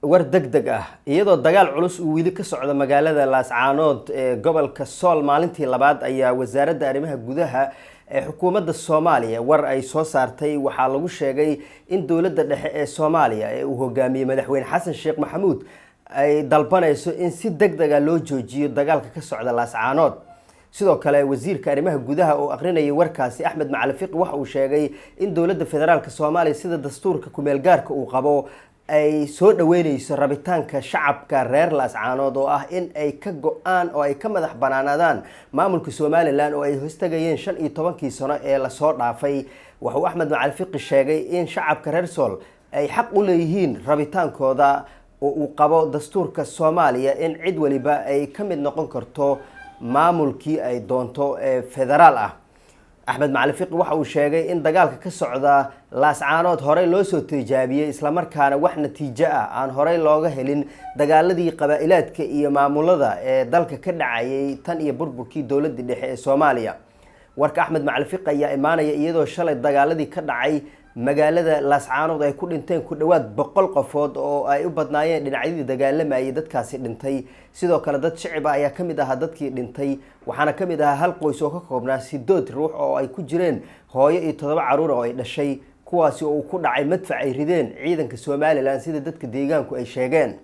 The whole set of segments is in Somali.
war degdeg ah iyadoo dagaal culus uu wili ka socdo magaalada Laascaanood ee gobolka Sool maalintii labaad ayaa wasaaradda arrimaha gudaha ee xukuumadda Soomaaliya war ay soo saartay waxaa lagu sheegay in dawladda dhexe ee Soomaaliya ee uu hogaamiyay madaxweyne Xasan Sheekh Maxamuud ay dalbanayso in si degdeg ah loo joojiyo dagaalka ka socda Laascaanood sidoo kale wasiirka arrimaha gudaha oo aqrinayay warkaasi Axmed Macalin Fiqi waxa uu sheegay in dawladda federaalka Soomaaliya sida dastuurka ku meel gaarka uu qabo ay soo dhaweynayso rabitaanka shacabka reer Laascaanood oo ah in ay ka go'aan oo ay ka madax banaanadaan maamulka Somaliland oo ay hoostagayeen 15 sano ee la soo dhaafay waxa Axmed Macalin Fiqi sheegay in shacabka reer Sool ay xaq u leeyihiin rabitaankooda oo uu qabo dastuurka Soomaaliya in cid waliba ay ka mid noqon karto maamulkii ay doonto ee federaal ah Axmed Macalin Fiqi waxa uu sheegay in dagaalka ka socda Laascaanood hore loo soo tijaabiyay isla markaana wax natiijo ah aan hore looga helin dagaaladii qabaa'ilaadka iyo maamulada ee dalka ka dhacayay tan iyo burburkii dawladda dhexe ee Soomaaliya warka Axmed Macalin Fiqi ayaa imaanaya iyadoo shalay dagaaladii ka dhacay magaalada Laascaanood ay ku dhinteen ku dhawaad 100 qofood oo ay u badnaayeen dhinacyadii dagaalamayay dadkaasi dhintay sidoo kale dad shacab ah ayaa kamid ah dadkii dhintay waxaana kamid ah hal qoys oo ka koobnaa 8 ruux oo ay ku jireen hooyo iyo 7 caruur oo ay dhashay kuwaasi oo ku dhacay madfac ay rideen ciidanka Somaliland sida dadka deegaanku ay sheegeen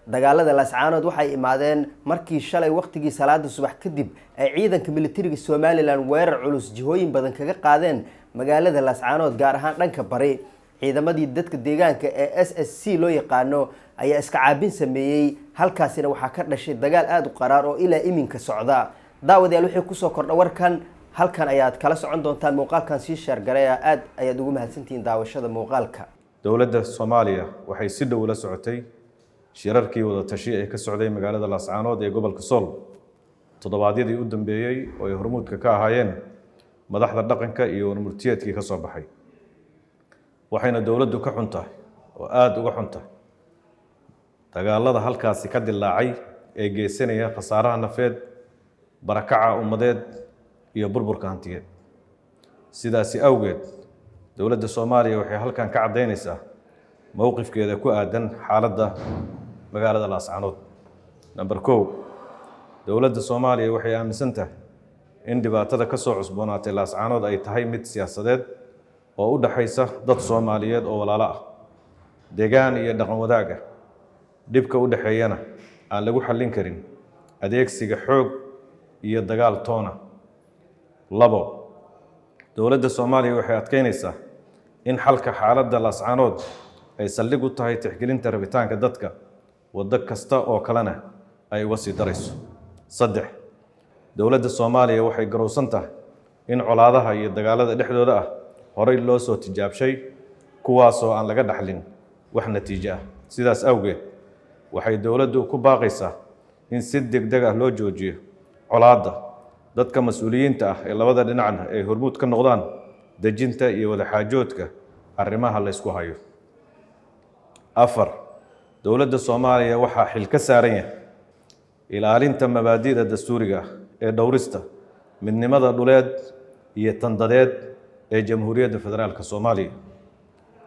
dagaalada Laascaanood waxay imaadeen markii shalay waqtigii salaada subax kadib ay ciidanka militariga Somaliland weerar culus jihooyin badan kaga qaadeen magaalada Laascaanood gaar ahaan dhanka bari ciidamadii dadka deegaanka ee SSC loo yaqaano ayaa iska caabin sameeyay halkaasina waxa ka dhashay dagaal aad u qaraar oo ilaa iminka socda daawadayaal wixii ku soo kordha warkan halkan ayaad kala socon doontaan muuqaalkan si share gareeya aad ayaad ugu mahadsantihiin daawashada muuqaalka dawladda Soomaaliya waxay si dhow la socotay shirarkii wada tashi ee ka socday magaalada Laascaanood ee gobolka Sool toddobaadyadii u dambeeyay oo ay hormuudka ka ahaayeen madaxda dhaqanka iyo warmurtiyeedkii ka soo baxay waxayna dawladdu ka xuntahay oo aad uga xuntahay dagaalada halkaasi ka dilaacay ee geysanaya khasaaraha nafeed barakaca ummadeed iyo burburka hantiyeed sidaasi awgeed dawladda Soomaaliya waxay halkan ka cadeynaysaa mowqifkeeda ku aadan xaaladda magaalada Laascaanood number 1 dawladda Soomaaliya waxay aaminsan tahay in dhibaatada ka soo cusboonaatay Laascaanood ay tahay mid siyaasadeed oo u dhaxaysa dad Soomaaliyeed oo walaalo ah deegaan iyo dhaqan wadaag ah dibka u dhaxeeyana aan lagu xallin karin adeegsiga xoog iyo dagaal toona 2 dawladda Soomaaliya waxay adkeynaysaa in xalka xaaladda Laascaanood ay saldhig u tahay tixgelinta rabitaanka dadka waddo kasta oo kalena ay uga sii darayso 3 dawladda Soomaaliya waxay garowsan tahay in colaadaha iyo dagaalada dhexdooda ah horey loo soo tijaabshay kuwaas oo aan laga dhaxlin wax natiijo ah sidaas awgeed waxay dawladdu ku baaqaysaa in si degdeg ah loo joojiyo colaadda dadka mas'uuliyiinta ah ee labada dhinacna ay hormuud ka noqdaan dejinta iyo wada xaajoodka arrimaha la isku hayo 4 dawladda Soomaaliya waxaa xil ka saaran yahay ilaalinta mabaadi'da dastuuriga ee dhowrista midnimada dhuleed iyo tandadeed ee Jamhuuriyadda Federaalka Soomaaliya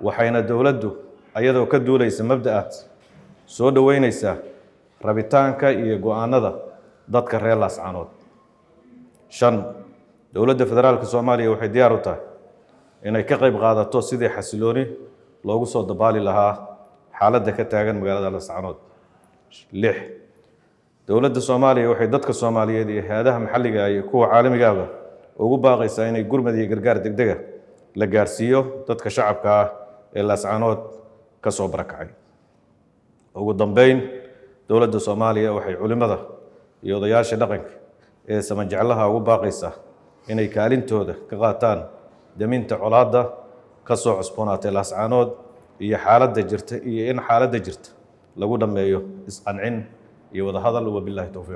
waxayna dawladdu ayadoo ka duulaysa mabda'aad soo dhaweynaysa rabitaanka iyo go'aanada dadka reer Laascaanood 5 dawladda Federaalka Soomaaliya waxay diyaar u tahay inay ka qayb qaadato sidii xasilooni loogu soo dabaali lahaa xaaladda ka taagan magaalada Laascaanood 6 dawladda Soomaaliya waxay dadka Soomaaliyeed iyo hay'adaha maxalliga ah iyo kuwa caalamiga ah ugu baaqaysaa inay gurmad iyo gargaar degdeg ah la gaarsiiyo dadka shacabka ah ee Laascaanood ka soo barakacay ugu dambeyn dawladda Soomaaliya waxay culimada iyo odayaasha dhaqanka ee samajeclaha ugu baaqaysaa inay kaalintooda ka qaataan daminta colaadda ka soo cusboonaatay Laascaanood iyo xaaladda jirta iyo in xaaladda jirta lagu dhameeyo isqancin iyo wada hadal wabillahi tawfiiq